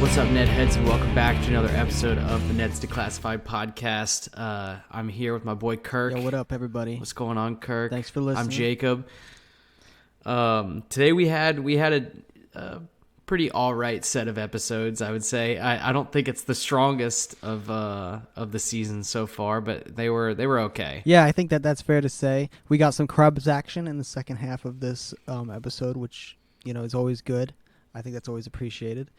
What's up, Ned Heads, and welcome back to another episode of the Ned's Declassified podcast. I'm here with my boy Kirk. Yo, what up, everybody? What's going on, Kirk? Thanks for listening. I'm Jacob. Today we had a pretty all right set of episodes, I would say. I don't think it's the strongest of the season so far, but they were okay. Yeah, I think that's fair to say. We got some Crubs action in the second half of this episode, which is always good. I think that's always appreciated.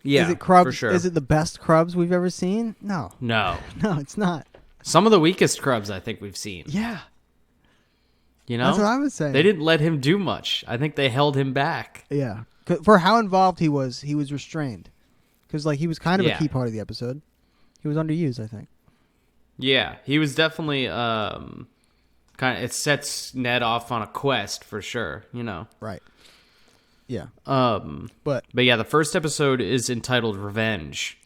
Yeah, is it Crubs? For sure. Is it the best Crubs we've ever seen? No, it's not. Some of the weakest Crubs I think we've seen. Yeah, that's what I was saying. They didn't let him do much. I think they held him back. Yeah, for how involved he was restrained, because he was kind of a key part of the episode. He was underused, I think. Yeah, he was definitely it sets Ned off on a quest for sure. Right. Yeah. But yeah, the first episode is entitled Revenge.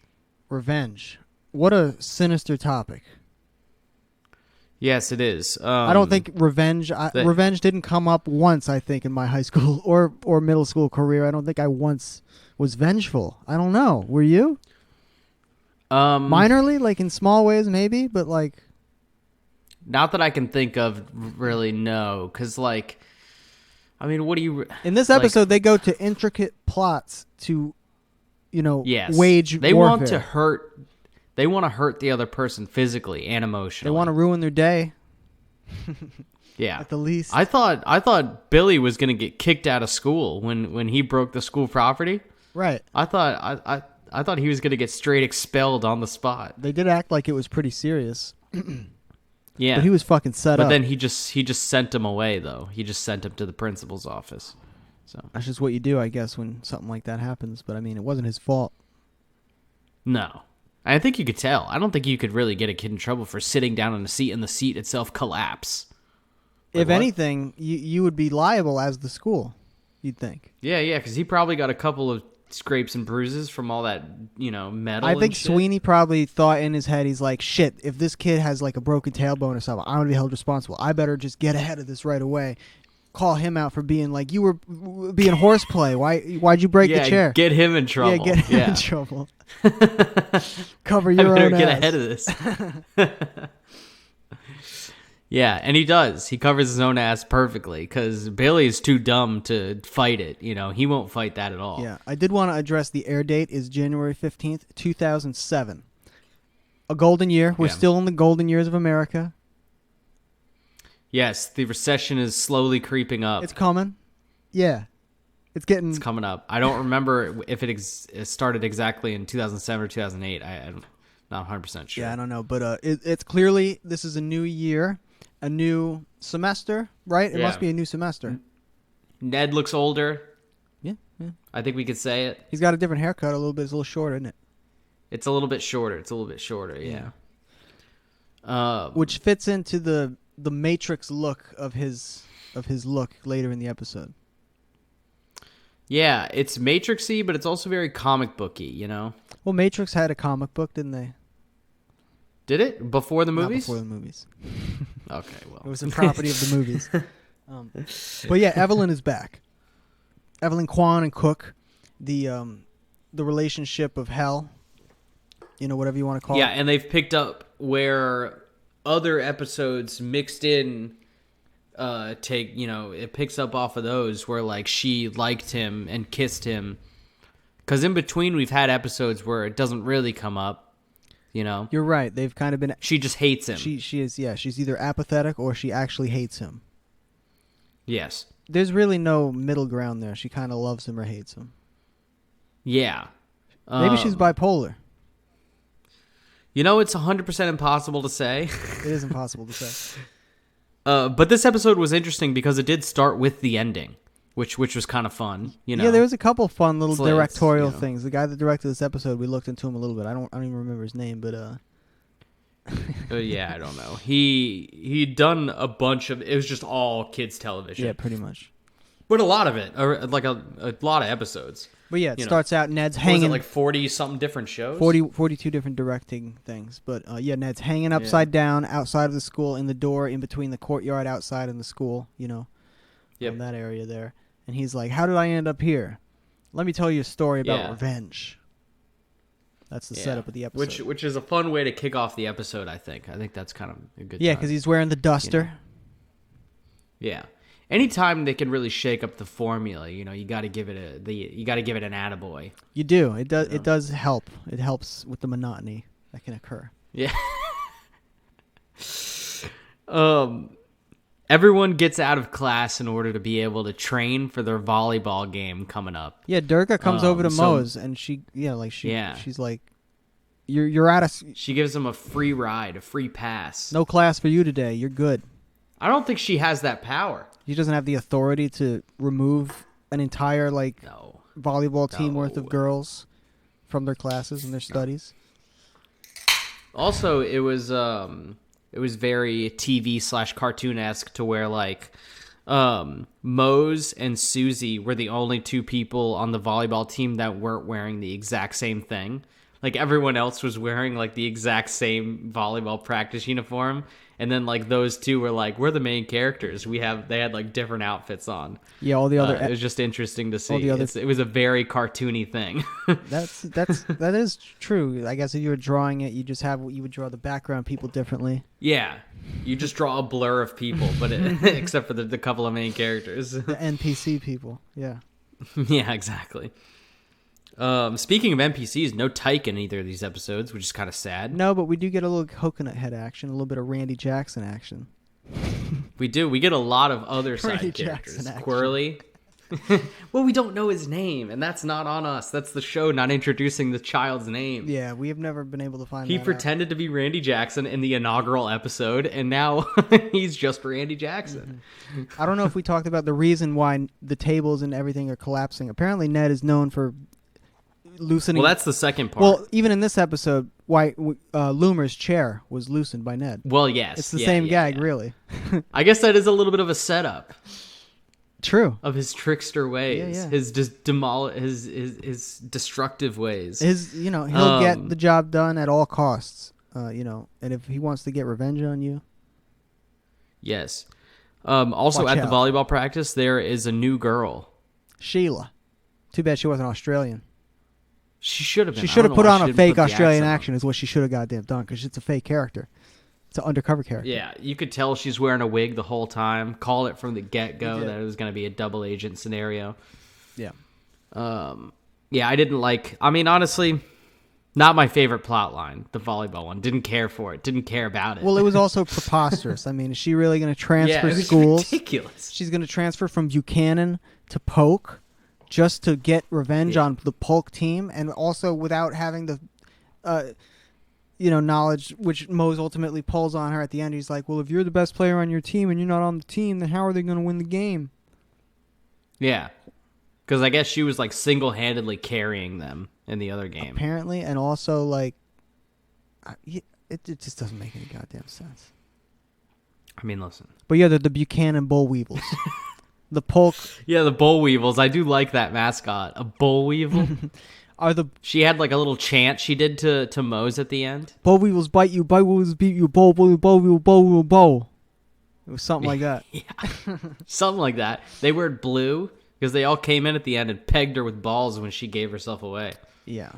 Revenge. What a sinister topic. Yes, it is. I don't think revenge didn't come up once, I think, in my high school or middle school career. I don't think I once was vengeful. I don't know. Were you? Minorly, in small ways maybe, but not that I can think of really, no, cuz what do you... In this episode, they go to intricate plots to, wage they warfare. They want to hurt the other person physically and emotionally. They want to ruin their day. Yeah. At the least. I thought Billy was going to get kicked out of school when he broke the school property. Right. I thought he was going to get straight expelled on the spot. They did act like it was pretty serious. Yeah, but he was fucking set up. But then he just sent him away, though. He just sent him to the principal's office. So that's just what you do, I guess, when something like that happens. But it wasn't his fault. No, I think you could tell. I don't think you could really get a kid in trouble for sitting down in a seat and the seat itself collapse. If anything, you would be liable as the school. You'd think. Yeah, because he probably got a couple of scrapes and bruises from all that, metal. I think Sweeney probably thought in his head, he's like, shit, if this kid has a broken tailbone or something, I'm going to be held responsible. I better just get ahead of this right away. Call him out for being you were being horseplay. Why'd you break the chair? Get him in trouble. Yeah, get him in trouble. Cover your own ass. Get ahead of this. Yeah, and he does. He covers his own ass perfectly because Billy's too dumb to fight it. He won't fight that at all. Yeah, I did want to address the air date is January 15th, 2007. A golden year. We're still in the golden years of America. Yes, the recession is slowly creeping up. It's coming. Yeah. It's coming up. I don't remember if it started exactly in 2007 or 2008. I'm not 100% sure. Yeah, I don't know. But it's clearly, this is a new year. A new semester, right? It must be a new semester. Ned looks older. Yeah. I think we could say it. He's got a different haircut, a little bit. It's a little shorter, isn't it? It's a little bit shorter, yeah. Which fits into the Matrix look of his look later in the episode. Yeah, it's Matrixy, but it's also very comic booky, Well, Matrix had a comic book, didn't they? Did it? Before the movies? Not before the movies. Okay, well. It was a property of the movies. But yeah, Evelyn is back. Evelyn Kwan and Cook, the relationship of hell, whatever you want to call it. Yeah, and they've picked up where other episodes mixed in it picks up off of those where she liked him and kissed him. Because in between we've had episodes where it doesn't really come up. You're right. They've kind of been... She just hates him. She is, yeah. She's either apathetic or she actually hates him. Yes. There's really no middle ground there. She kind of loves him or hates him. Yeah. Maybe she's bipolar. It's 100% impossible to say. It is impossible to say. But this episode was interesting because it did start with the ending, which was kind of fun. Yeah, there was a couple fun little directorial things. The guy that directed this episode, we looked into him a little bit. I don't even remember his name, but yeah, I don't know. He'd done a bunch of... It was just all kids television. Yeah, pretty much. But a lot of it, a lot of episodes. But yeah, it starts out Ned's hanging... Was it 40-something different shows? 42 different directing things. But yeah, Ned's hanging upside down outside of the school in the door in between the courtyard outside and the school, Yep. In that area there. And he's like, how did I end up here? Let me tell you a story about revenge. That's the setup of the episode. Which is a fun way to kick off the episode, I think. I think that's kind of a good Yeah, time. because he's wearing the duster. Yeah. Anytime they can really shake up the formula, you got to give it an attaboy. You do. It does. It does help. It helps with the monotony that can occur. Yeah. Everyone gets out of class in order to be able to train for their volleyball game coming up. Yeah, Durga comes over to Mose, and she's like, "You're out of." She gives him a free ride, a free pass. No class for you today. You're good. I don't think she has that power. She doesn't have the authority to remove an entire volleyball team worth of girls from their classes and their studies. Also, it was very TV/cartoon-esque to where Mose and Susie were the only two people on the volleyball team that weren't wearing the exact same thing. Like everyone else was wearing the exact same volleyball practice uniform, and then those two were we're the main characters. They had different outfits on. Yeah, all the other it was just interesting to see. It was a very cartoony thing. that is true. I guess if you were drawing it, you would draw the background people differently. Yeah, you just draw a blur of people, but except for the couple of main characters, the NPC people. Yeah. Yeah, exactly. Speaking of NPCs, no Tyke in either of these episodes, which is kind of sad. No, but we do get a little Coconut Head action, a little bit of Randy Jackson action. We do. We get a lot of other side Randy characters. Jackson action. Quirly. Well, we don't know his name, and that's not on us. That's the show not introducing the child's name. Yeah, we have never been able to find He that pretended to be Randy Jackson in the inaugural episode, and now he's just Randy Jackson. Mm-hmm. I don't know if we talked about the reason why the tables and everything are collapsing. Apparently, Ned is known for loosening. Well, that's the second part. Well, even in this episode, why Loomer's chair was loosened by Ned. Well, yes. It's the same gag, really. I guess that is a little bit of a setup. True. Of his trickster ways, Yeah. his his destructive ways. He'll get the job done at all costs. And if he wants to get revenge on you. Yes. Also, Watch at out. the volleyball practice, there is a new girl. Sheila. Too bad she wasn't Australian. She should have been. She should have put on a fake Australian accent accent is what she should have goddamn done, because it's a fake character. It's an undercover character. Yeah, you could tell she's wearing a wig the whole time. Call it from the get-go that it was going to be a double agent scenario. Yeah. Yeah, I didn't like... I mean, honestly, not my favorite plot line, the volleyball one. Didn't care for it. Didn't care about it. Well, it was also preposterous. I mean, is she really going to transfer it was schools? ridiculous. She's going to transfer from Buchanan to Polk just to get revenge on the Polk team, and also without having the... knowledge, which Mose ultimately pulls on her at the end. He's like, well, if you're the best player on your team and you're not on the team, then how are they going to win the game? Yeah. Because I guess she was single-handedly carrying them in the other game. Apparently, and also it just doesn't make any goddamn sense. I mean, listen. But yeah, they're the Buchanan Bull Weevils. The Polk. Yeah, the Bull Weevils. I do like that mascot. A Bull Weevil. She had a little chant she did to Mose at the end. Bull Weevils bite you, Bull Weevils beat you, Bull Weevil, Bull Weevil, Bull Weevil, Bull. It was something like that. Yeah, something like that. They were blue because they all came in at the end and pegged her with balls when she gave herself away. Yeah.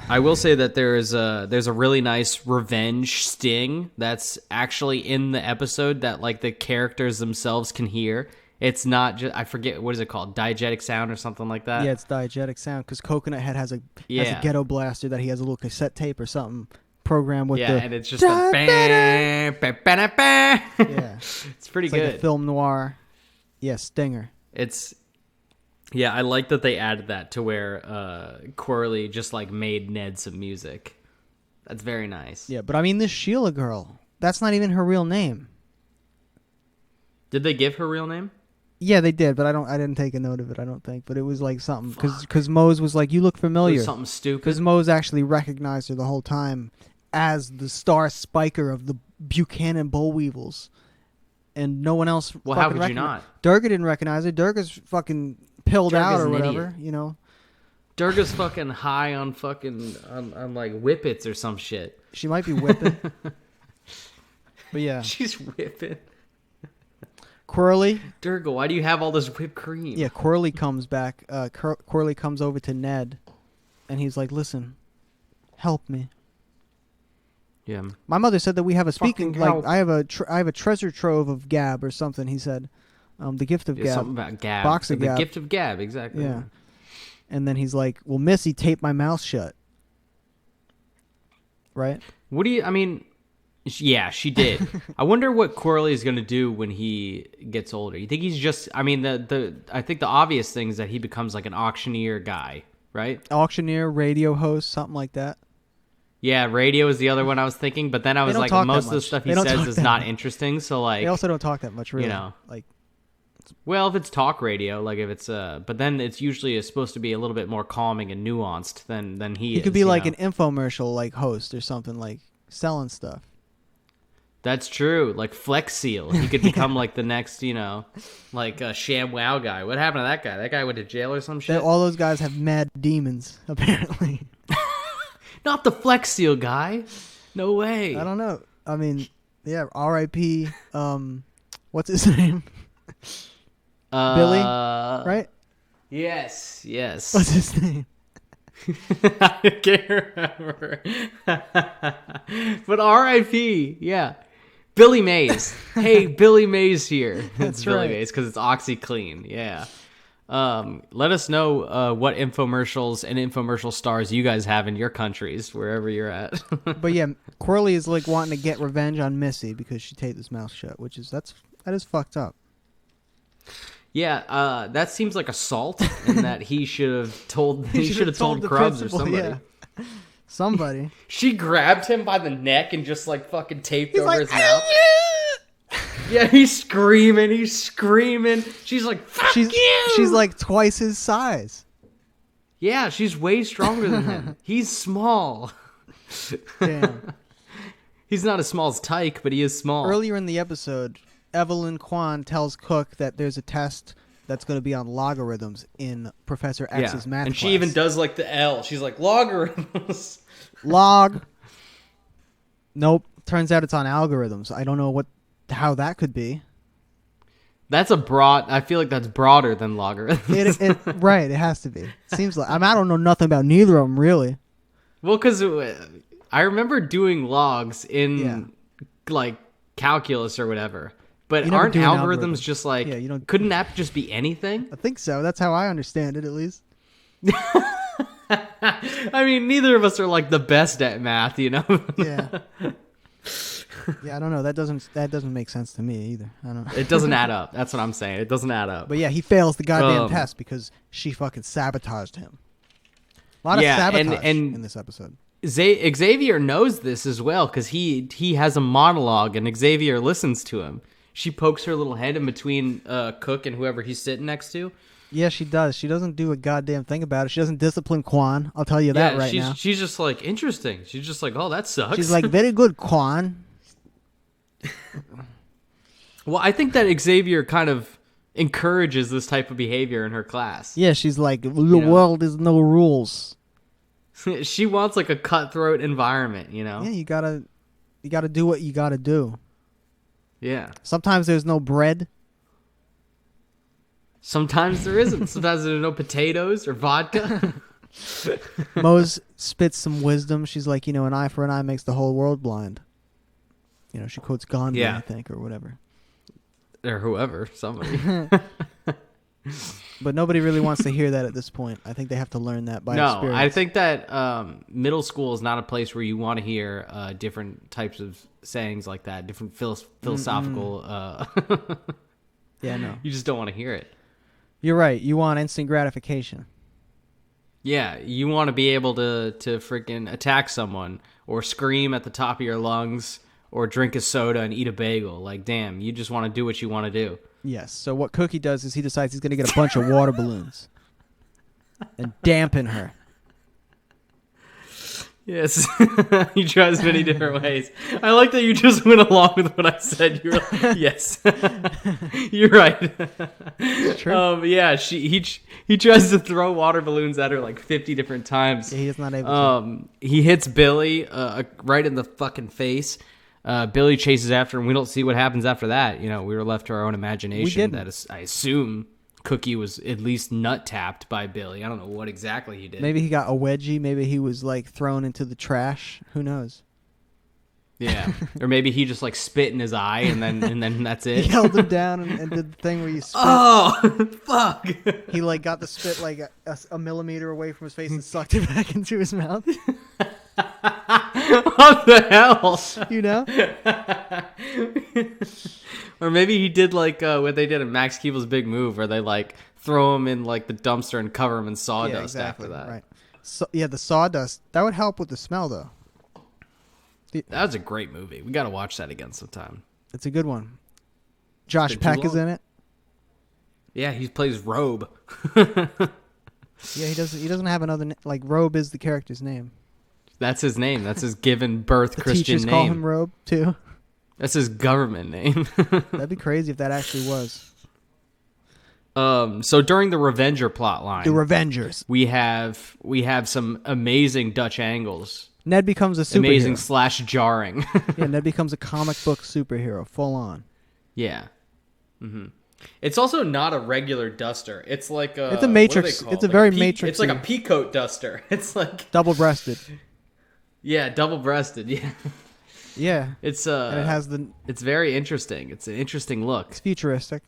I will say that there's a really nice revenge sting that's actually in the episode that the characters themselves can hear. It's not just, I forget, what is it called? Diegetic sound or something like that? Yeah, it's diegetic sound, because Coconut Head has a ghetto blaster that he has a little cassette tape or something programmed with and it's just a bam, bam, bam, bam. Yeah. It's pretty good. Like a film noir. Yeah, stinger. I like that they added that to where Corley just made Ned some music. That's very nice. Yeah, but I mean, this Sheila girl, that's not even her real name. Did they give her real name? Yeah, they did, but I didn't take a note of it, I don't think. But it was something, because Mose was like, you look familiar. Something stupid. Because Mose actually recognized her the whole time as the star spiker of the Buchanan Bull Weevils. And no one else. Well, how could you not? Durga didn't recognize her. Durga's fucking pilled out or whatever, Durga's fucking high on on whippets or some shit. She might be whipping. But yeah. She's whipping. Quirly. Durga, why do you have all this whipped cream? Yeah, Quirly comes back. Quirly comes over to Ned, and he's like, "Listen, help me." Yeah. My mother said that we have a speaking. Fucking Like help. I have a treasure trove of Gab or something. He said, the gift of Yeah, Gab. something about Gab. Box of the Gab. gift of Gab, exactly. Yeah. And then he's like, "Well, Missy taped my mouth shut." Right? What do you? I mean, yeah, she did. I wonder what Corley is going to do when he gets older. You think he's just? I mean, I think the obvious thing is that he becomes like an auctioneer guy, right? Auctioneer, radio host, something like that. Yeah, radio is the other one I was thinking, but then I was don't like, talk that most of the much. stuff They he don't says talk is that not much. interesting. So like, They also don't talk that much, really. you know, Like, well, if it's talk radio, like if it's but then it's usually supposed to be a little bit more calming and nuanced than he is. he could be you like know? an infomercial like host or something, like selling stuff. That's true. Like Flex Seal, he could become like the next, like a ShamWow guy. What happened to that guy? That guy went to jail or some shit. All those guys have mad demons, apparently. Not the Flex Seal guy. No way. I don't know. I mean, yeah, R.I.P. What's his name? Billy, right? Yes. What's his name? I can't remember. But R.I.P. Yeah. Billy Mays. Hey, Billy Mays here. That's It's Billy right. Mays because it's OxyClean. Yeah. Let us know what infomercials and infomercial stars you guys have in your countries, wherever you're at. But yeah, Quirly is like wanting to get revenge on Missy because she taped his mouth shut, that is fucked up. Yeah, that seems like assault, and that he should have told the Krubbs or principal, somebody. yeah. Somebody. She grabbed him by the neck and just like fucking taped He's over like, his mouth. Yeah, he's screaming. She's like, fuck you! She's like twice his size. Yeah, she's way stronger than him. He's small. Damn. He's not as small as Tyke, but he is small. Earlier in the episode, Evelyn Kwan tells Cook that there's a test that's going to be on logarithms in Professor X's math and class. she even does like the L. She's like, logarithms. Log. Nope. Turns out it's on algorithms. I don't know how that could be. That's I feel like that's broader than logarithms. Right, it has to be. Seems like I don't know nothing about neither of them really. Well, because I remember doing logs in like calculus or whatever. But You never aren't do an algorithms algorithm. just like, Yeah, you don't- couldn't that just be anything? I think so. That's how I understand it, at least. I mean, neither of us are like the best at math, Yeah. Yeah, I don't know. That doesn't make sense to me either. I don't know. It doesn't add up. That's what I'm saying. It doesn't add up. But yeah, he fails the goddamn test because she fucking sabotaged him. A lot of sabotage in this episode. Xavier knows this as well because he has a monologue and Xavier listens to him. She pokes her little head in between Cook and whoever he's sitting next to. Yeah, she does. She doesn't do a goddamn thing about it. She doesn't discipline Quan. I'll tell you that right now. She's just like, interesting. She's just like, oh, that sucks. She's like, very good, Quan. Well, I think that Xavier kind of encourages this type of behavior in her class. Yeah, she's like, the world is no rules. She wants like a cutthroat environment, you know? Yeah, you gotta do what you gotta do. Yeah. Sometimes there's no bread. Sometimes there isn't. Sometimes there's no potatoes or vodka. Mose spits some wisdom. She's like, an eye for an eye makes the whole world blind. She quotes Gandhi, Yeah. I think, or whatever. Or whoever, somebody. But nobody really wants to hear that at this point. I think they have to learn that by experience. No, I think that middle school is not a place where you want to hear different types of sayings like that, different philosophical. Yeah, no. You just don't want to hear it. You're right. You want instant gratification. Yeah, you want to be able to freaking attack someone or scream at the top of your lungs or drink a soda and eat a bagel. Like, damn, you just want to do what you want to do. Yes. So what Cookie does is he decides he's going to get a bunch of water balloons and dampen her. Yes, he tries many different ways. I like that you just went along with what I said. You're like, yes, you're right. It's true. Yeah, he tries to throw water balloons at her like 50 different times. Yeah, he is not able to. He hits Billy right in the fucking face. Billy chases after him. We don't see what happens after that. You know, we were left to our own imagination. didn't. That is, I assume Cookie was at least nut tapped by Billy. I don't know what exactly he did. Maybe he got a wedgie. Maybe he was like thrown into the trash. Who knows? Yeah, or maybe he just like spit in his eye and then that's it. He held him down and did the thing where you spit. Oh, fuck! He like got the spit like a millimeter away from his face and sucked it back into his mouth. What the hell? You know? Or maybe he did like what they did in Max Keeble's Big Move, where they like throw him in like the dumpster and cover him in sawdust after that. Right. So, yeah, the sawdust that would help with the smell though. That was a great movie. We got to watch that again sometime. It's a good one. Josh been too Peck is long. in it. Yeah, he plays Robe. Yeah, he doesn't have another like Robe is the character's name. That's his name. That's his given birth The Christian teachers name. call him Robe too. That's his government name. That'd be crazy if that actually was. So during the Revenger plotline, The Revengers. we have some amazing Dutch angles. Ned becomes a superhero. Amazing / jarring. Yeah, Ned becomes a comic book superhero, full on. Yeah. Mm-hmm. It's also not a regular duster. It's like a... It's a Matrix. What are they called? It's a very Matrix. Matrix. It's like a peacoat duster. It's like... Double-breasted. Yeah, double-breasted. Yeah. Yeah. It's And it has the... It's very interesting. It's an interesting look. It's futuristic.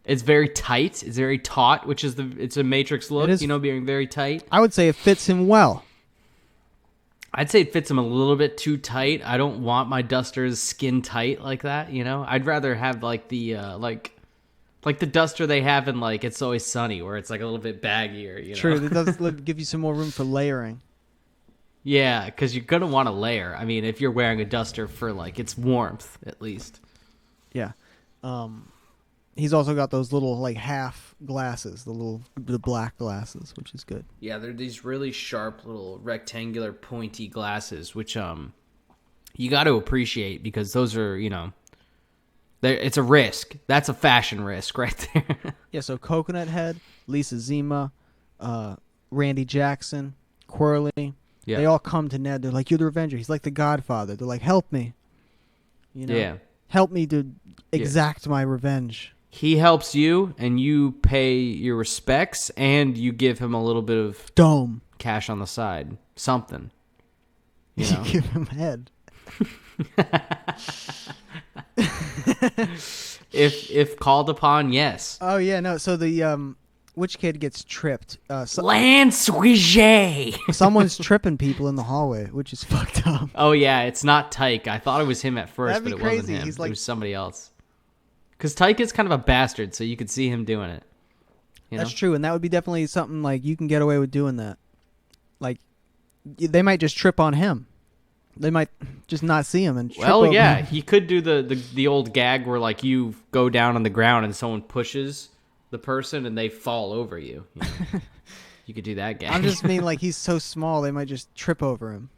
It's very tight. It's very taut, which is it's a Matrix look, It is, you know, being very tight. I would say it fits him well. I'd say it fits him a little bit too tight. I don't want my dusters skin tight like that, you know? I'd rather have like the like the duster they have in like It's Always Sunny, where it's like a little bit baggier, you know? True, it does give you some more room for layering. Yeah, because you're gonna want to layer. I mean, if you're wearing a duster for like its warmth, at least. Yeah. He's also got those little like half glasses, the black glasses, which is good. Yeah, they're these really sharp little rectangular pointy glasses, which you got to appreciate because those are, you know, it's a risk. That's a fashion risk right there. Yeah, so Coconut Head, Lisa Zima, Randy Jackson, Quirly, Yeah. they all come to Ned. They're like, "You're the Revenger." He's like the Godfather. They're like, "Help me." You know? Yeah. Help me to exact my revenge. He helps you, and you pay your respects, and you give him a little bit of Dome. cash on the side. Something. You know? Give him head. If called upon, yes. Oh yeah, no. So the which kid gets tripped? Lance Wiget. Someone's tripping people in the hallway, which is fucked up. Oh yeah, it's not Tyke. I thought it was him at first, That'd but be it wasn't crazy. him. He's like- It was somebody else. Because Tyke is kind of a bastard, so you could see him doing it. You know? That's true, and that would be definitely something like you can get away with doing that. Like they might just trip on him. They might just not see him and trip Well, over yeah, him. he could do the old gag where like you go down on the ground and someone pushes the person and they fall over you. You know? You could do that gag. I'm just mean like he's so small they might just trip over him.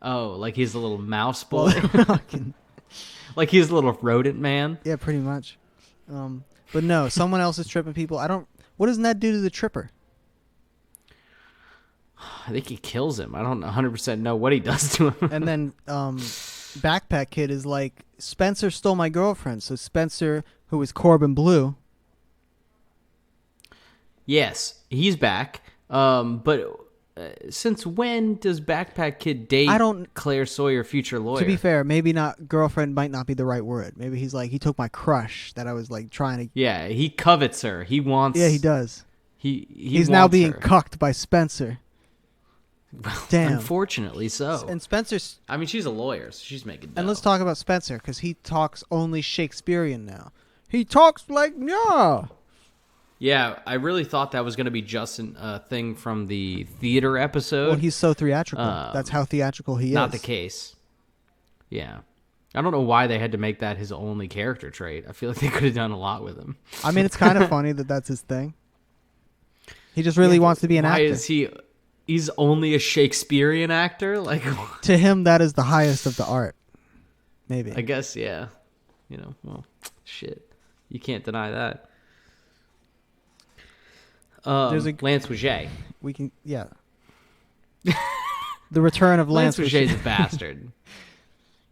Oh, like he's a little mouse boy. Well, Like he's a little rodent man. yeah, pretty much. But no, someone else is tripping people. What does Ned do to the tripper? I think he kills him. I don't 100% know what he does to him. And then Backpack Kid is like, Spencer stole my girlfriend. So Spencer, who is Corbin Blue. Yes, he's back. But since when does Backpack Kid date Claire Sawyer, future lawyer? To be fair, maybe not. Girlfriend might not be the right word. Maybe he's like, he took my crush that I was like trying to. Yeah, he covets her. He wants. Yeah, he does. He's now being her. cucked by Spencer. Well, Damn. Unfortunately, so. And Spencer's. I mean, she's a lawyer, so she's making dough. And let's talk about Spencer because he talks only Shakespearean now. He talks like yeah. Yeah, I really thought that was going to be just a thing from the theater episode. Well, he's so theatrical. That's how theatrical he is. Not the case. Yeah. I don't know why they had to make that his only character trait. I feel like they could have done a lot with him. I mean, it's kind of funny that that's his thing. He just really wants to be an why actor. Is he's only a Shakespearean actor? Like, To him, that is the highest of the art. Maybe. I guess, yeah. You know, well, shit. You can't deny that. There's Lance Wiget. We can, yeah. The return of Lance Wiget's a bastard.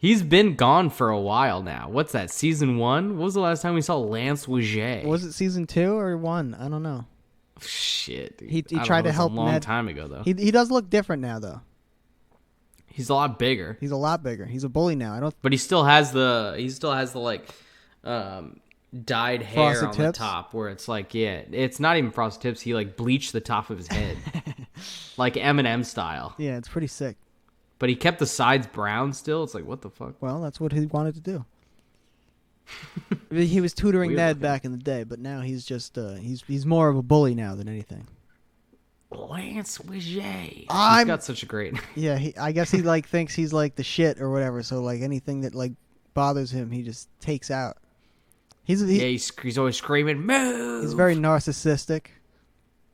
He's been gone for a while now. What's that, season 1? What was the last time we saw Lance Leger? Was it season 2 or 1? I don't know. Shit. Dude. He I don't tried know, to help a long Ned. time ago, though. He does look different now, though. He's a lot bigger. He's a lot bigger. He's a bully now. But he still has the like dyed hair Frosted on tips? the top where it's like, yeah, it's not even frosted tips. He like bleached the top of his head. Like Eminem style. Yeah, it's pretty sick. But he kept the sides brown still. It's like, what the fuck? Well, that's what he wanted to do. He was tutoring Weird Ned looking. back in the day, but now he's just he's more of a bully now than anything. Lance Leger. He's I'm- got such a great... Yeah, I guess he like thinks he's like the shit or whatever. So like anything that like bothers him, he just takes out. Yeah, he's always screaming, move! He's very narcissistic.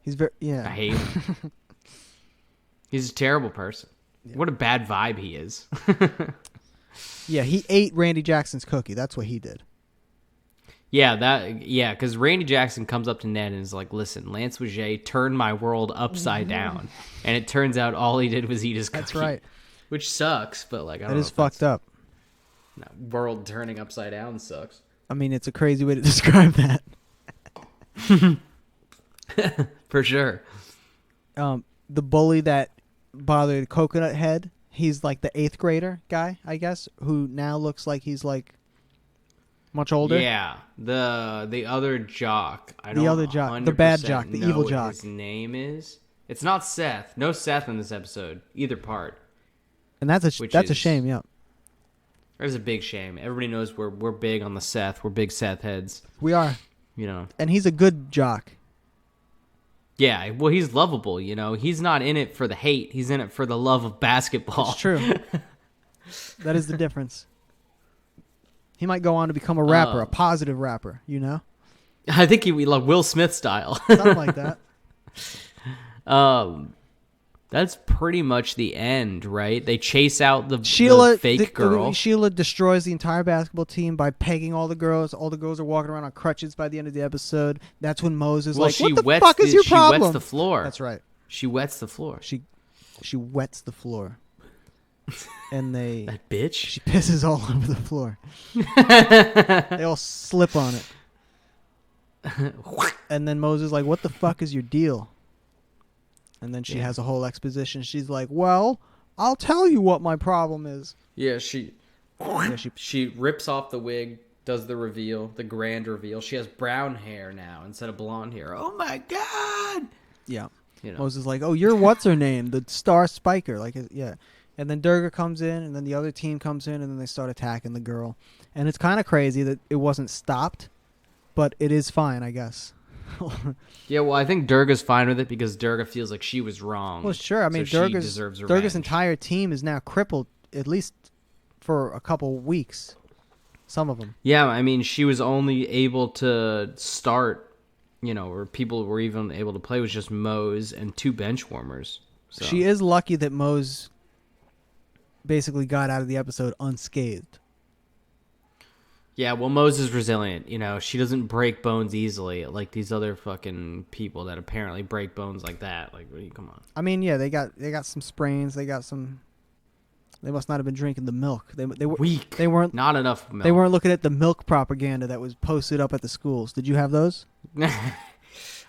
He's very I hate him. He's a terrible person. Yeah. What a bad vibe he is. Yeah, he ate Randy Jackson's cookie. That's what he did. Yeah, because Randy Jackson comes up to Ned and is like, listen, Lance Leger turned my world upside down. And it turns out all he did was eat his cookie. That's right. Which sucks, but like, I don't That know. is fucked up. No, world turning upside down sucks. I mean, it's a crazy way to describe that. For sure. The bully that bothered Coconut Head, he's like the 8th grader guy, I guess, who now looks like he's like much older. Yeah, the other jock. The other jock, the bad jock, the evil what jock. His name is. It's not Seth. No Seth in this episode, either part. And that's a shame. Yeah, It's a big shame. Everybody knows we're big on the Seth. We're big Seth heads. we are. You know. And he's a good jock. Yeah, well, he's lovable. You know, he's not in it for the hate. He's in it for the love of basketball. It's true. That is the difference. He might go on to become a rapper, a positive rapper. You know. I think he like Will Smith style. Something like that. That's pretty much the end, right? They chase out the fake girl. Sheila destroys the entire basketball team by pegging all the girls. All the girls are walking around on crutches by the end of the episode. That's when Moses like, what the fuck is your problem? She wets the floor. That's right. She wets the floor. She wets the floor. And that bitch. She pisses all over the floor. They all slip on it. And then Moses like, what the fuck is your deal? And then she has a whole exposition. She's like, well, I'll tell you what my problem is. Yeah, she rips off the wig, does the reveal, the grand reveal. She has brown hair now instead of blonde hair. Oh my God. Yeah. You know. Moses is like, oh, you're what's her name? The star spiker. Like, yeah. And then Durga comes in, and then the other team comes in, and then they start attacking the girl. And it's kind of crazy that it wasn't stopped, but it is fine, I guess. Yeah, well, I think Durga's fine with it because Durga feels like she was wrong. Well, sure. I mean, so Durga's entire team is now crippled, at least for a couple weeks. Some of them. Yeah, I mean, she was only able to start, or people were even able to play with just Mose and 2 bench warmers. So. She is lucky that Mose basically got out of the episode unscathed. Yeah, well, Mose is resilient. She doesn't break bones easily like these other fucking people that apparently break bones like that. Like, come on. I mean, yeah, they got some sprains. They got some. They must not have been drinking the milk. They were weak. They weren't not enough milk. They weren't looking at the milk propaganda that was posted up at the schools. Did you have those?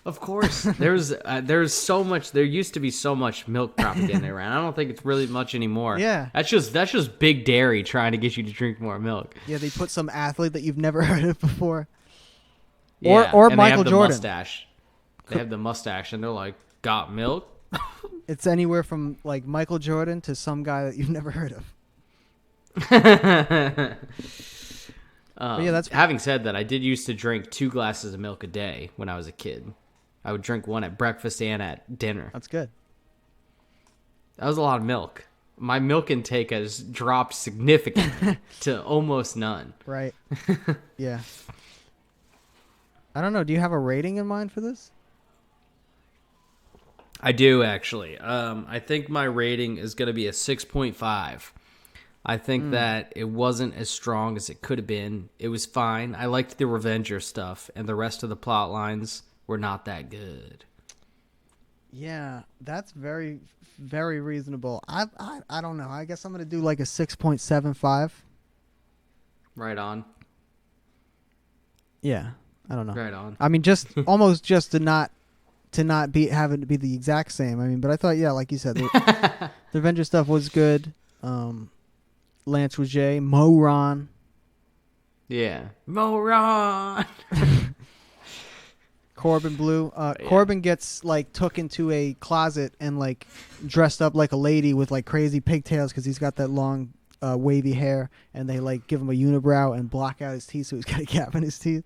Of course. There's so much. There used to be so much milk propaganda around. I don't think it's really much anymore. Yeah. That's just big dairy trying to get you to drink more milk. Yeah, they put some athlete that you've never heard of before. Yeah, or and Michael they have Jordan. The mustache. They have the mustache, and they're like, "Got milk?" It's anywhere from like Michael Jordan to some guy that you've never heard of. But yeah, having said that, I did used to drink 2 glasses of milk a day when I was a kid. I would drink one at breakfast and at dinner. That's good. That was a lot of milk. My milk intake has dropped significantly to almost none. Right. Yeah. I don't know. Do you have a rating in mind for this? I do, actually. I think my rating is going to be a 6.5. I think that it wasn't as strong as it could have been. It was fine. I liked the Revenger stuff, and the rest of the plot lines were not that good. Yeah, that's very, very reasonable. I don't know. I guess I'm going to do like a 6.75. Right on. Yeah, I don't know. Right on. I mean, just almost just to not be having to be the exact same. I mean, but I thought, yeah, like you said, the Avenger stuff was good. Lance Rouget, Moron. Yeah. Moron. Corbin Blue. Yeah. Corbin gets like took into a closet and like dressed up like a lady with like crazy pigtails because he's got that long wavy hair, and they like give him a unibrow and block out his teeth, so he's got a gap in his teeth.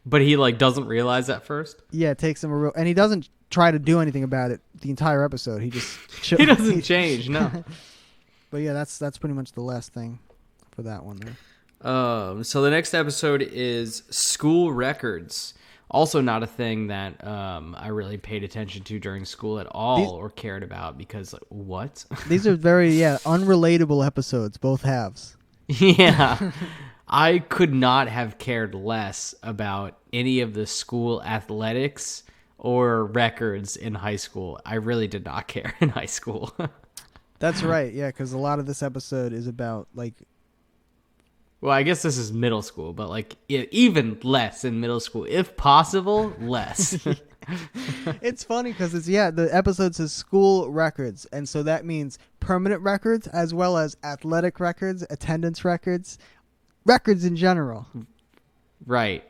But he like doesn't realize at first. Yeah, it takes him and he doesn't try to do anything about it the entire episode. He just he doesn't change. No. But yeah, that's pretty much the last thing for that one there. So the next episode is School Records. Also not a thing that I really paid attention to during school at all or cared about because, like, what? These are very, unrelatable episodes, both halves. Yeah. I could not have cared less about any of the school athletics or records in high school. I really did not care in high school. That's right, yeah, because a lot of this episode is about, like... Well, I guess this is middle school, but, like, even less in middle school. If possible, less. It's funny because the episode says school records, and so that means permanent records as well as athletic records, attendance records in general. Right.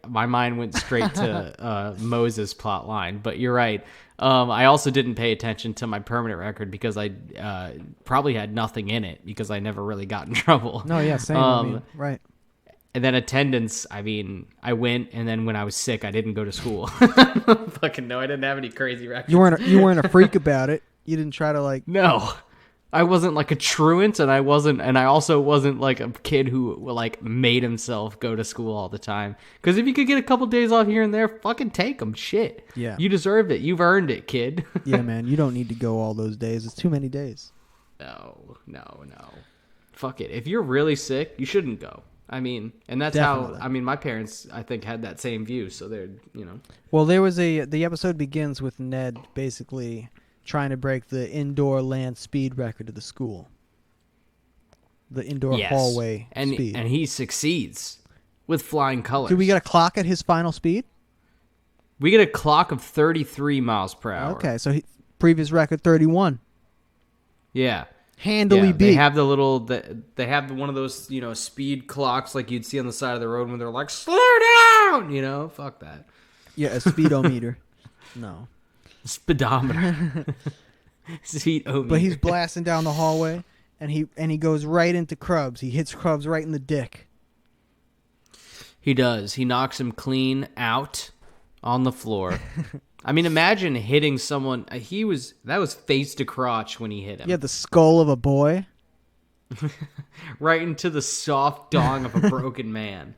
My mind went straight to Moses' plot line, but you're right. I also didn't pay attention to my permanent record because I probably had nothing in it because I never really got in trouble. No, yeah, same. Right. And then attendance, I mean, I went, and then when I was sick, I didn't go to school. Fucking no, I didn't have any crazy records. You weren't a freak about it. You didn't try to like. No, I wasn't like a truant, and I also wasn't like a kid who like made himself go to school all the time. Because if you could get a couple days off here and there, fucking take them. Shit. Yeah. You deserved it. You've earned it, kid. Yeah, man. You don't need to go all those days. It's too many days. No. Fuck it. If you're really sick, you shouldn't go. I mean, and that's Definitely. how. I mean, my parents, I think, had that same view. So they're, Well, the episode begins with Ned basically trying to break the indoor land speed record of the school. The indoor hallway speed. And he succeeds with flying colors. Do we get a clock at his final speed? We get a clock of 33 miles per hour. Okay, so previous record 31. Yeah. Handily beat. They have they have one of those, speed clocks like you'd see on the side of the road when they're like, slow down, fuck that. Yeah, a speedometer. No. Speedometer. Speedometer. But he's blasting down the hallway, and he goes right into Krubs. He hits Krubs right in the dick. He does. He knocks him clean out on the floor. I mean, imagine hitting someone. That was face to crotch when he hit him. Yeah, the skull of a boy. Right into the soft dong of a broken man.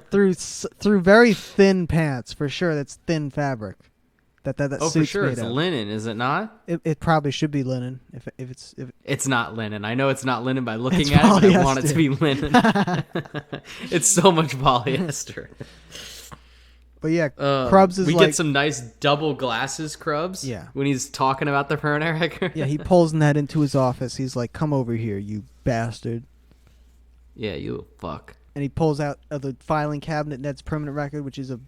through very thin pants, for sure. That's thin fabric. That oh, suit's for sure, made it's of. Linen, is it not? It probably should be linen. If It's not linen. I know it's not linen by looking It's at it, but I polyester. want it to be linen. It's so much polyester. But yeah, Krubs is we like... get some nice double glasses, Krubs. Yeah. When he's talking about the permanent record. Yeah, he pulls Ned into his office. He's like, "Come over here, you bastard." Yeah, you little fuck. And he pulls out of the filing cabinet Ned's permanent record, which is a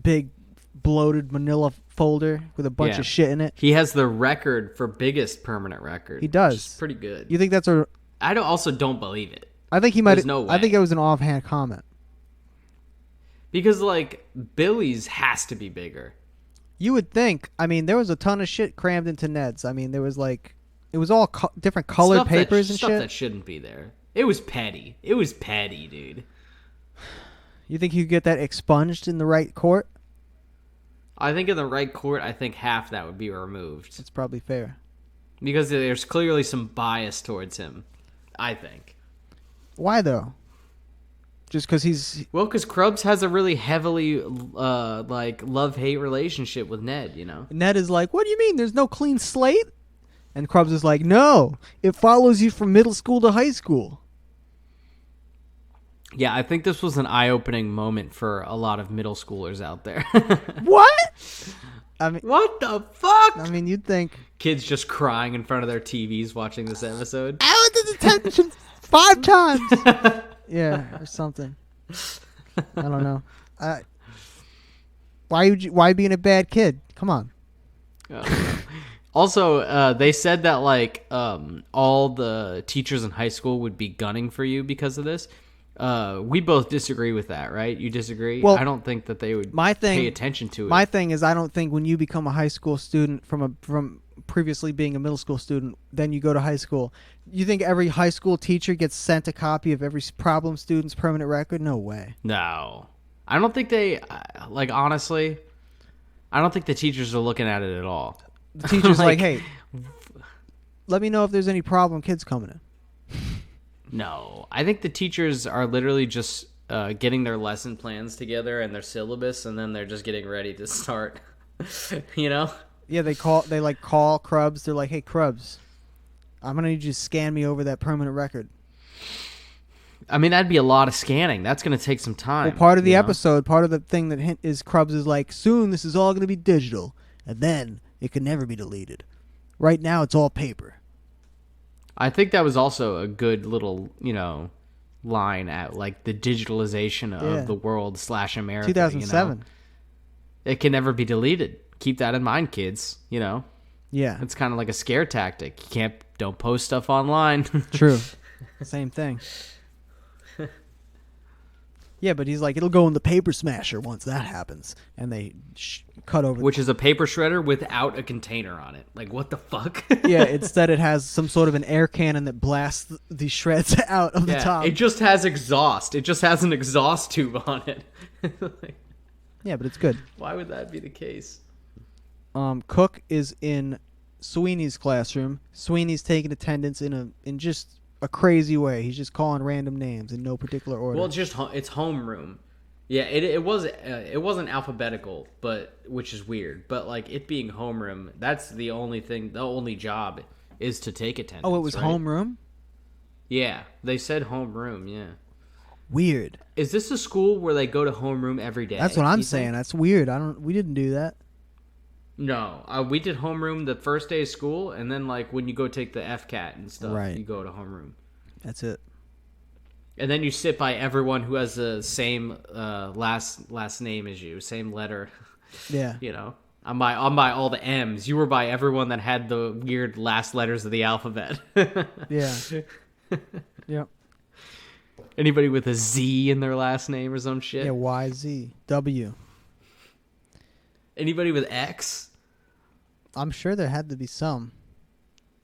big, bloated manila folder with a bunch of shit in it. He has the record for biggest permanent record. He does. Which is pretty good. You think that's a... I also don't believe it. I think he might... There's no way. I think it was an offhand comment. Because, like, Billy's has to be bigger. You would think. I mean, there was a ton of shit crammed into Ned's. I mean, there was like... It was all different colored papers and stuff shit. That shouldn't be there. It was petty. It was petty, dude. You think you could get that expunged in the right court? I think in the right court, I think half that would be removed. That's probably fair. Because there's clearly some bias towards him, I think. Why, though? Just because he's... Well, because Krubs has a really heavily, love-hate relationship with Ned, Ned is like, "What do you mean? There's no clean slate?" And Krubs is like, "No, it follows you from middle school to high school." Yeah, I think this was an eye-opening moment for a lot of middle schoolers out there. What? I mean, what the fuck? I mean, you'd think... Kids just crying in front of their TVs watching this episode. I went to detention 5 times. Yeah, or something. I don't know. Why being a bad kid? Come on. Also, they said that like all the teachers in high school would be gunning for you because of this. We both disagree with that, right? You disagree? Well, I don't think that they would my thing, pay attention to it. My thing is, I don't think when you become a high school student from previously being a middle school student, then you go to high school. You think every high school teacher gets sent a copy of every problem student's permanent record? No way. No. I don't think they, like, honestly, I don't think the teachers are looking at it at all. The teacher's like, hey, let me know if there's any problem kids coming in. No. I think the teachers are literally just getting their lesson plans together and their syllabus, and then they're just getting ready to start, you know? Yeah, they call Krubs. They're like, hey, Krubs, I'm going to need you to scan me over that permanent record. I mean, that'd be a lot of scanning. That's going to take some time. Well, part of the episode, part of the thing that hint is Krubs is like, soon this is all going to be digital, and then it can never be deleted. Right now, it's all paper. I think that was also a good little, line at like the digitalization of the world / America. 2007. It can never be deleted. Keep that in mind, kids. Yeah. It's kind of like a scare tactic. Don't post stuff online. True. Same thing. Yeah, but he's like, it'll go in the paper smasher once that happens. And they cut over. Which is a paper shredder without a container on it. Like, what the fuck? Yeah, instead it has some sort of an air cannon that blasts the shreds out of the top. It just has exhaust. It just has an exhaust tube on it. Yeah, but it's good. Why would that be the case? Cook is in Sweeney's classroom. Sweeney's taking attendance in just a crazy way. He's just calling random names in no particular order. Well, it's homeroom. Yeah, it wasn't alphabetical, but which is weird. But like it being homeroom, that's the only thing. The only job is to take attendance. Oh, it was right? homeroom? Yeah, they said homeroom. Yeah. Weird. Is this a school where they go to homeroom every day? That's what I'm saying. That's weird. We didn't do that. No, we did homeroom the first day of school, and then like when you go take the FCAT and stuff, you go to homeroom. That's it. And then you sit by everyone who has the same last name as you, same letter. Yeah. I'm by all the M's. You were by everyone that had the weird last letters of the alphabet. Yeah. Yep. Anybody with a Z in their last name or some shit? Yeah, Y, Z, W. Anybody with X? I'm sure there had to be some.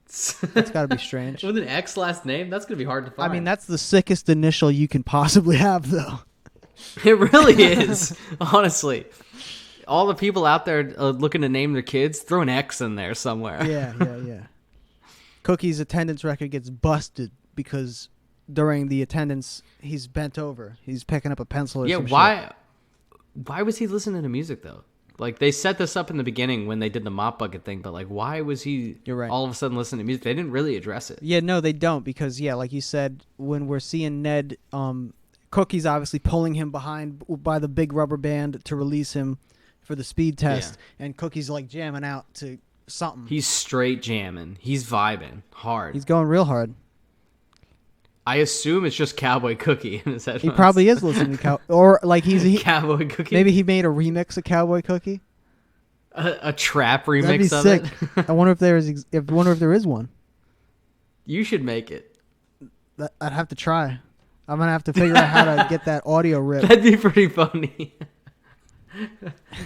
That's got to be strange. With an X last name? That's going to be hard to find. I mean, that's the sickest initial you can possibly have, though. It really is, honestly. All the people out there looking to name their kids, throw an X in there somewhere. Yeah. Cookie's attendance record gets busted because during the attendance, he's bent over. He's picking up a pencil or some why was he listening to music, though? Like, they set this up in the beginning when they did the mop bucket thing, but, like, why was he all of a sudden listening to music? They didn't really address it. Yeah, no, they don't, because, like you said, when we're seeing Ned, Cookie's obviously pulling him behind by the big rubber band to release him for the speed test, and Cookie's, like, jamming out to something. He's straight jamming. He's vibing hard. He's going real hard. I assume it's just Cowboy Cookie in his headphones. He probably is listening to or like he's Cowboy Cookie. Maybe he made a remix of Cowboy Cookie. A trap remix That'd be of sick. it. I wonder if there is one. You should make it. I'd have to try. I'm gonna have to figure out how to get that audio rip. That'd be pretty funny.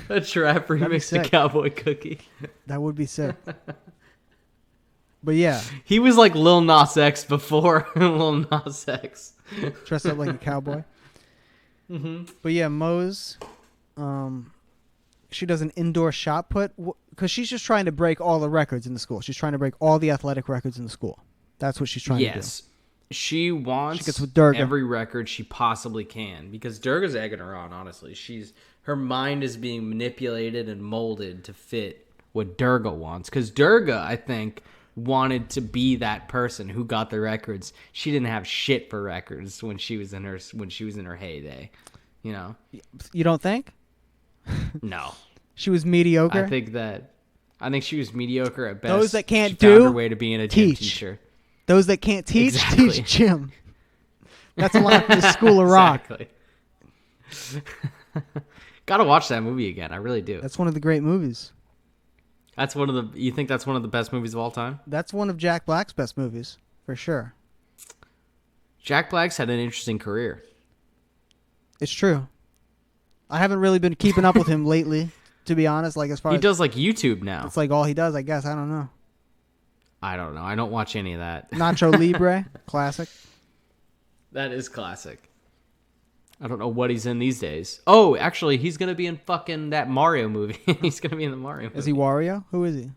A trap remix to Cowboy Cookie. That would be sick. But yeah. He was like Lil Nas X before Lil Nas X. Dressed up like a cowboy. Mm-hmm. But yeah, Mose, she does an indoor shot put because she's just trying to break all the records in the school. She's trying to break all the athletic records in the school. That's what she's trying to do. Yes. She wants gets with Durga. Every record she possibly can because Durga's egging her on, honestly. Her mind is being manipulated and molded to fit what Durga wants. Because Durga, I think, wanted to be that person who got the records. She didn't have shit for records when she was in her heyday. You don't think? No. She was mediocre? I think she was mediocre at best. Those that can't she found her way to being a gym teacher. Those that can't teach, exactly. teach gym. That's a line from the School of Rock. Exactly. Gotta watch that movie again. I really do. That's one of the great movies. That's one of the. You think that's one of the best movies of all time? That's one of Jack Black's best movies, for sure. Jack Black's had an interesting career. It's true. I haven't really been keeping up with him lately, to be honest. Like as far He as does like YouTube now. it's like all he does, I guess. I don't know. I don't know. I don't watch any of that. Nacho Libre, classic. That is classic. I don't know what he's in these days. Oh, actually, he's gonna be in fucking that Mario movie. He's gonna be in the Mario movie. Is he Wario? Who is he?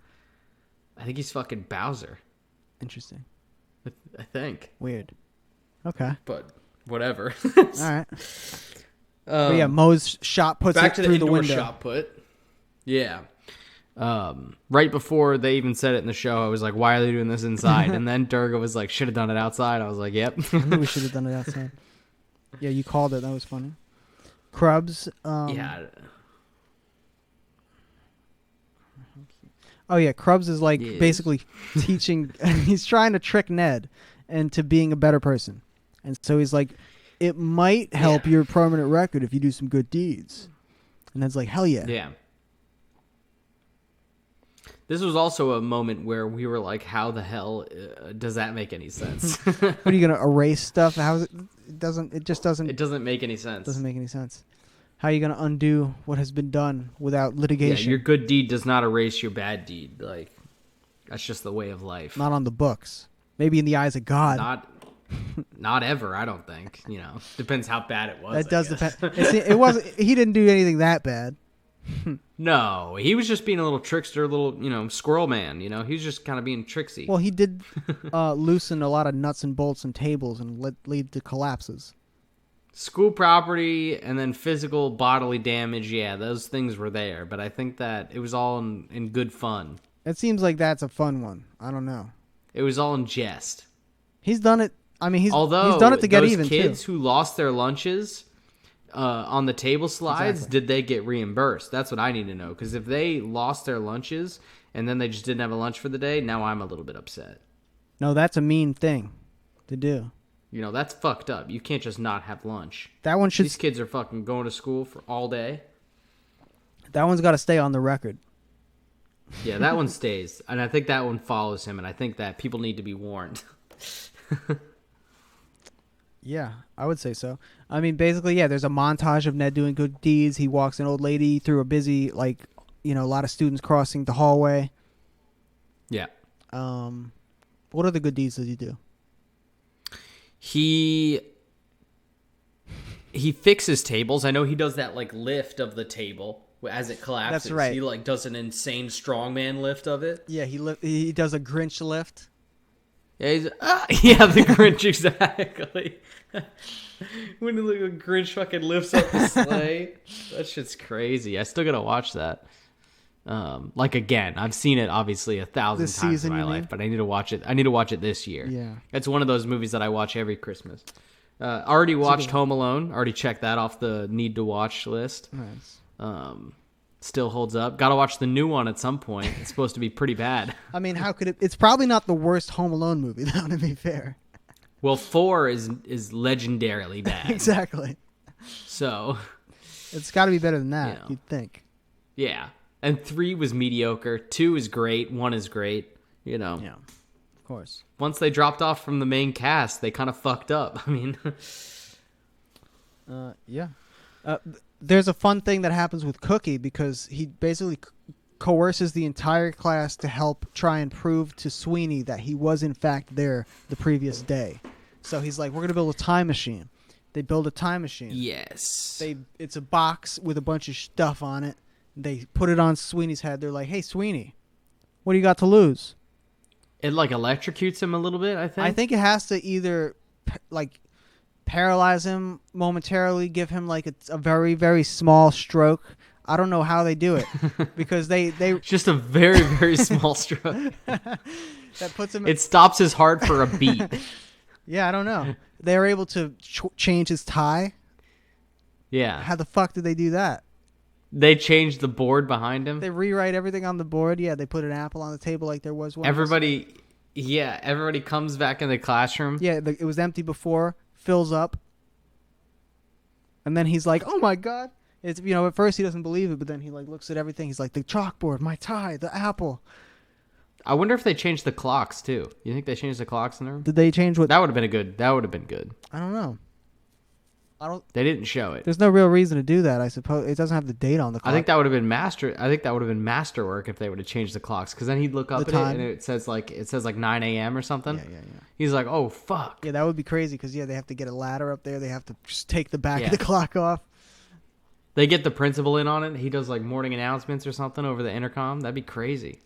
I think he's fucking Bowser. Interesting. I think. Weird. Okay. But whatever. All right. But yeah, Moe's shot puts back it to through the the indoor window. shot put. Yeah. Right before they even said it in the show, I was like, why are they doing this inside? And then Durga was like, should have done it outside. I was like, yep. I knew we should have done it outside. Yeah, you called it. That was funny. Krubs. Yeah. Oh, yeah. Krubs is like basically teaching. He's trying to trick Ned into being a better person. And so he's like, it might help your permanent record if you do some good deeds. And Ned's like, hell yeah. Yeah. This was also a moment where we were like, how the hell does that make any sense? What are you going to erase stuff? How is it? It just doesn't. It doesn't make any sense. Doesn't make any sense. How are you going to undo what has been done without litigation? Yeah, your good deed does not erase your bad deed. Like, that's just the way of life. Not on the books. Maybe in the eyes of God. Not ever, I don't think. You know, depends how bad it was. That does depend. It wasn't. He didn't do anything that bad. No, he was just being a little trickster, little, squirrel man. He was just kind of being tricksy. Well, he did loosen a lot of nuts and bolts and tables and lead to collapses. School property and then physical bodily damage, yeah, those things were there. But I think that it was all in good fun. It seems like that's a fun one. I don't know. It was all in jest. He's done it. I mean, he's Although done it to get even, too. Those kids too. who lost their lunches on the table slides, Exactly. did they get reimbursed? That's what I need to know. Because if they lost their lunches and then they just didn't have a lunch for the day, now I'm a little bit upset. No, that's a mean thing to do. That's fucked up. You can't just not have lunch. That one should. These kids are fucking going to school for all day. That one's got to stay on the record. Yeah, that one stays. And I think that one follows him. And I think that people need to be warned. Yeah, I would say so. I mean, basically, yeah, there's a montage of Ned doing good deeds. He walks an old lady through a busy, a lot of students crossing the hallway. Yeah. What other good deeds does he do? He fixes tables. I know he does that, lift of the table as it collapses. That's right. He, does an insane strongman lift of it. Yeah, he does a Grinch lift. Yeah, yeah, the Grinch, exactly. When the Grinch fucking lifts up the sleigh, that shit's crazy. I still gotta watch that. Again, I've seen it obviously 1,000 This times season, in my you life, mean? but I need to watch it. I need to watch it this year. Yeah. It's one of those movies that I watch every Christmas. Already watched Home Alone. Already checked that off the need to watch list. Nice. Still holds up. Gotta watch the new one at some point. It's supposed to be pretty bad. I mean, how could it? It's probably not the worst Home Alone movie, though, to be fair. Well, 4 is legendarily bad. Exactly. So It's got to be better than that, Yeah. you'd think. yeah. And 3 was mediocre. 2 is great. 1 is great. Yeah, of course. Once they dropped off from the main cast, they kind of fucked up. I mean, Yeah. There's a fun thing that happens with Cookie because he basically coerces the entire class to help try and prove to Sweeney that he was in fact there the previous day. So he's like, we're going to build a time machine. They build a time machine. yes. It's a box with a bunch of stuff on it. They put it on Sweeney's head. They're like, hey, Sweeney, what do you got to lose? It electrocutes him a little bit, I think. I think it has to either paralyze him momentarily, give him a very, very small stroke. I don't know how they do it because they Just a very, very small stroke. that puts him. It stops his heart for a beat. Yeah, I don't know. They were able to change his tie. Yeah. How the fuck did they do that? They changed the board behind him. They rewrite everything on the board. Yeah, they put an apple on the table like there was one. Everybody comes back in the classroom. Yeah, it was empty before. fills up. And then he's like, "Oh my god!" It's at first he doesn't believe it, but then he like looks at everything. He's like, "The chalkboard, my tie, the apple." I wonder if they changed the clocks too. You think they changed the clocks in there? Did they change what? That would have been good. That would have been good. I don't know. They didn't show it. There's no real reason to do that. I suppose it doesn't have the date on the clock. I think that would have been masterwork if they would have changed the clocks. Because then he'd look up at it and it says like 9 a.m. or something. Yeah. He's like, "Oh fuck." Yeah, that would be crazy because they have to get a ladder up there. They have to just take the back of the clock off. They get the principal in on it. He does like morning announcements or something over the intercom. That'd be crazy.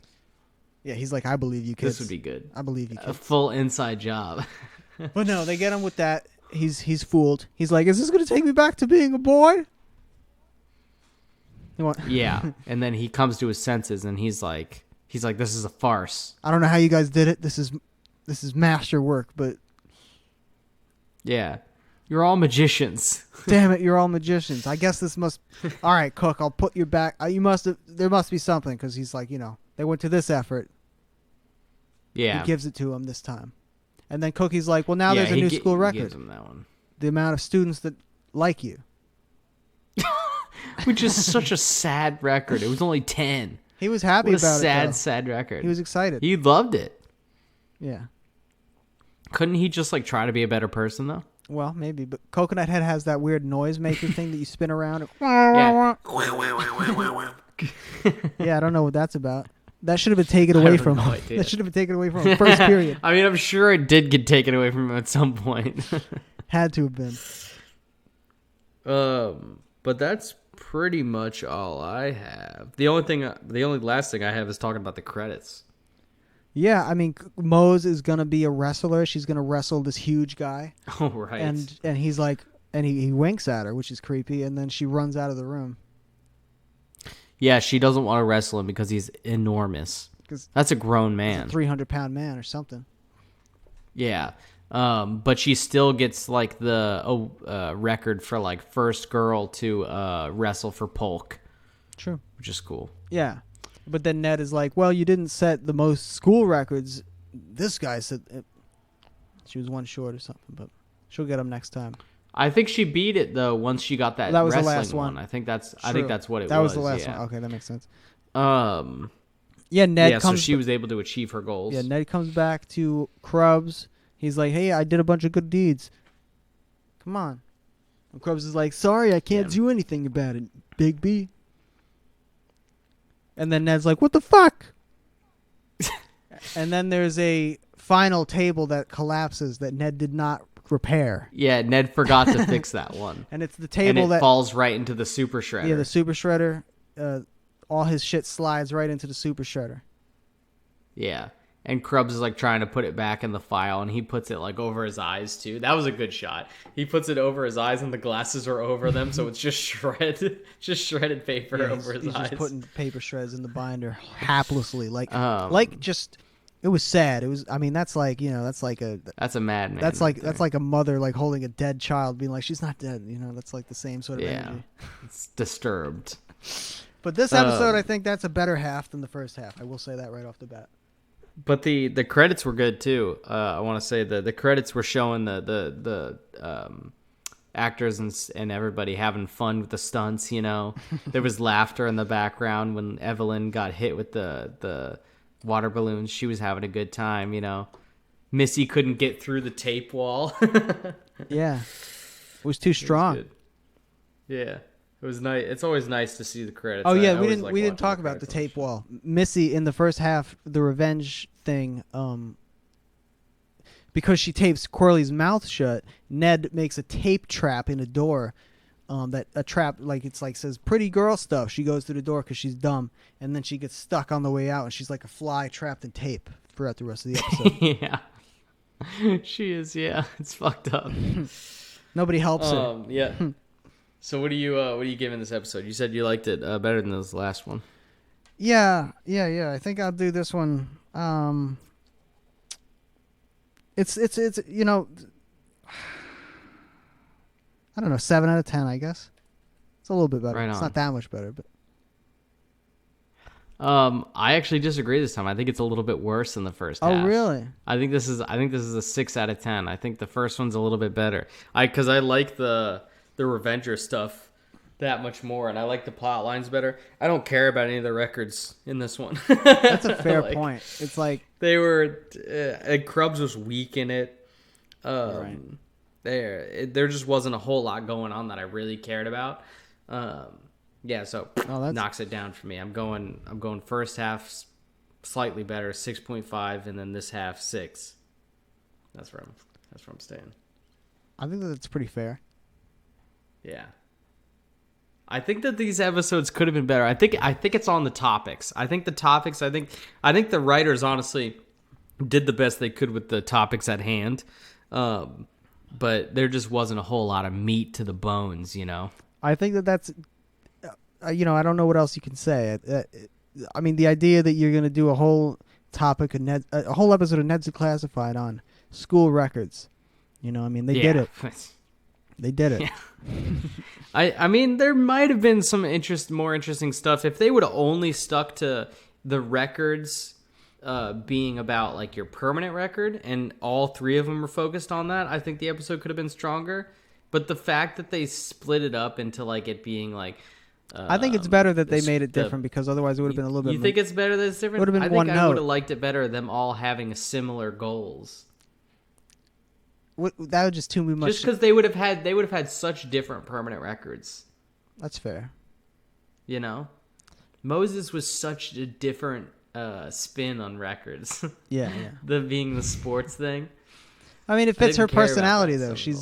Yeah, he's like, "I believe you, kids." This would be good. I believe you, kids. A full inside job. But no, they get him with that. He's fooled. He's like, "Is this going to take me back to being a boy?" Yeah, and then he comes to his senses and he's like, "This is a farce." I don't know how you guys did it. This is masterwork, but yeah, you're all magicians. damn it, you're all magicians. I guess this must. All right, Cook, I'll put your back. You must have. There must be something because he's like, they went to this effort. Yeah, he gives it to him this time. And then Cookie's like, "Well, now there's a new school record. He gives him that one. The amount of students that like you." Which is such a sad record. It was only 10. He was happy about it. Sad record. He was excited. He loved it. Yeah. Couldn't he just like try to be a better person though? Well, maybe. But Coconut Head has that weird noise making thing that you spin around. Yeah. Yeah, I don't know what that's about. That should have been taken away from him. That should have been taken away from him first period. I mean, I'm sure it did get taken away from him at some point. Had to have been. But that's pretty much all I have. The only last thing I have is talking about the credits. Yeah, I mean, Mose is gonna be a wrestler. She's gonna wrestle this huge guy. Oh right. And he's like, and he winks at her, which is creepy. And then she runs out of the room. Yeah, she doesn't want to wrestle him because he's enormous. That's a grown man. He's a 300-pound man or something. Yeah. But she still gets like the record for like first girl to wrestle for Polk. True. Which is cool. Yeah. But then Ned is like, "Well, you didn't set the most school records. This guy said she was one short or something, but she'll get him next time." I think she beat it though once she got that. That was wrestling the last one. I think that's what it was. That was the last one. Okay, that makes sense. Yeah, Ned comes. So she was able to achieve her goals. Yeah, Ned comes back to Krubs. He's like, "Hey, I did a bunch of good deeds. Come on." And Krubs is like, "Sorry, I can't do anything about it, Big B." And then Ned's like, "What the fuck?" And then there's a final table that collapses that Ned did not repair. Yeah, Ned forgot to fix that one. And it's the table that falls right into the super shredder. Yeah, the super shredder. All his shit slides right into the super shredder. Yeah. And Krubs is like trying to put it back in the file, and he puts it like over his eyes too. That was a good shot. He puts it over his eyes, and the glasses are over them, so it's just shredded paper over his eyes. He's just putting paper shreds in the binder haplessly, it was sad. It was. I mean, that's like that's a madman. That's like a mother like holding a dead child, being like, she's not dead. That's like the same sort of energy. It's disturbed. But this episode, I think that's a better half than the first half. I will say that right off the bat. But the credits were good too. I want to say the credits were showing the actors and everybody having fun with the stunts. There was laughter in the background when Evelyn got hit with the water balloons. She was having a good time. Missy couldn't get through the tape wall. Yeah, it was too strong. It was yeah. It was nice. It's always nice to see the credits. Oh yeah, we didn't talk about the tape wall. Missy in the first half, the revenge thing, because she tapes Corley's mouth shut. Ned makes a tape trap in a door, says pretty girl stuff. She goes through the door because she's dumb, and then she gets stuck on the way out, and she's like a fly trapped in tape throughout the rest of the episode. Yeah, she is. Yeah, it's fucked up. Nobody helps her. Yeah. So what are you giving this episode? You said you liked it better than this last one. Yeah. I think I'll do this one. It's I don't know, 7 out of 10, I guess. It's a little bit better. Right on. It's not that much better, but I actually disagree this time. I think it's a little bit worse than the first half. Oh, really? I think this is a 6 out of 10. I think the first one's a little bit better. Because I like the Revenger stuff that much more, and I like the plot lines better. I don't care about any of the records in this one. That's a fair point. It's like they were. Krubbs was weak in it. Right. There just wasn't a whole lot going on that I really cared about. Yeah, so knocks it down for me. I'm going first half slightly better, 6.5, and then this half 6. That's where I'm staying. I think that's pretty fair. Yeah. I think that these episodes could have been better. I think it's on the topics. I think the writers honestly did the best they could with the topics at hand. But there just wasn't a whole lot of meat to the bones, you know. I think that's I don't know what else you can say. I mean, the idea that you're going to do a whole topic of a whole episode of Ned's Declassified on school records. I mean, they did it. They did it. Yeah. I mean, there might have been some more interesting stuff if they would have only stuck to the records being about like your permanent record, and all 3 of them were focused on that. I think the episode could have been stronger. But the fact that they split it up into like it being like, I think it's better that they made it different, because otherwise it would have been a little bit. You think it's better that it's different? Would have been I think one I note. would have liked it better them all having similar goals. That would just too much. Just because they would have had such different permanent records. That's fair. You know, Moses was such a different spin on records. Yeah. being the sports thing. I mean, it fits her personality though. She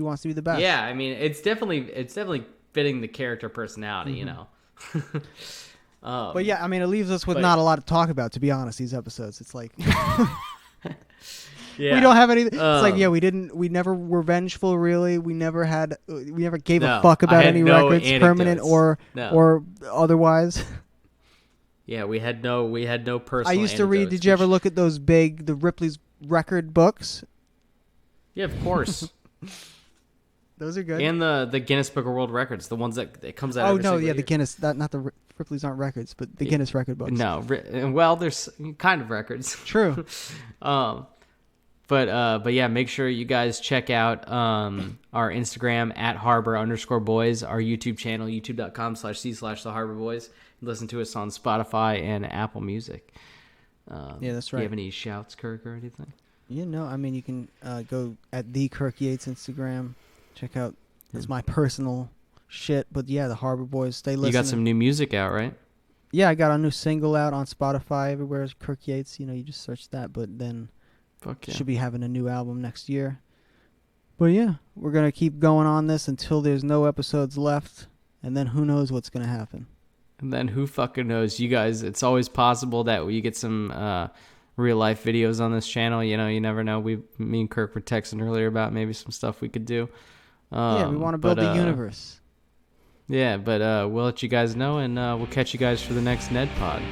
wants to be the best. Yeah, I mean, it's definitely fitting the character personality. You know. But yeah, I mean, it leaves us with not a lot to talk about. To be honest, these episodes, it's like. Yeah. We don't have anything. It's like, we never were vengeful, really. We never gave a fuck about any records, anecdotes. permanent or otherwise. Yeah, we had no personal. I used to read. Did you ever look at the Ripley's record books? Yeah, of course. Those are good. And the Guinness Book of World Records, the ones that it comes out. Oh every no, single year. the Guinness. Not the Ripley's aren't records, but the Guinness record books. No, well, there's kind of records. True. But yeah, make sure you guys check out our Instagram at @harbor_boys, our YouTube channel, youtube.com/c/theharborboys. Listen to us on Spotify and Apple Music. Yeah, that's right. Do you have any shouts, Kirk, or anything? I mean, you can go at the Kirk Yates Instagram. Check out it's my personal shit. But yeah, the Harbor Boys, stay listening. You got some new music out, right? Yeah, I got a new single out on Spotify. Everywhere is Kirk Yates. You just search that. But then should be having a new album next year. But yeah, we're going to keep going on this until there's no episodes left. And then who knows what's going to happen. And then who fucking knows? You guys, it's always possible that you get some real life videos on this channel. You never know. Me and Kirk were texting earlier about maybe some stuff we could do. Yeah, we want to build the universe. Yeah, but we'll let you guys know, and we'll catch you guys for the next Ned Pod.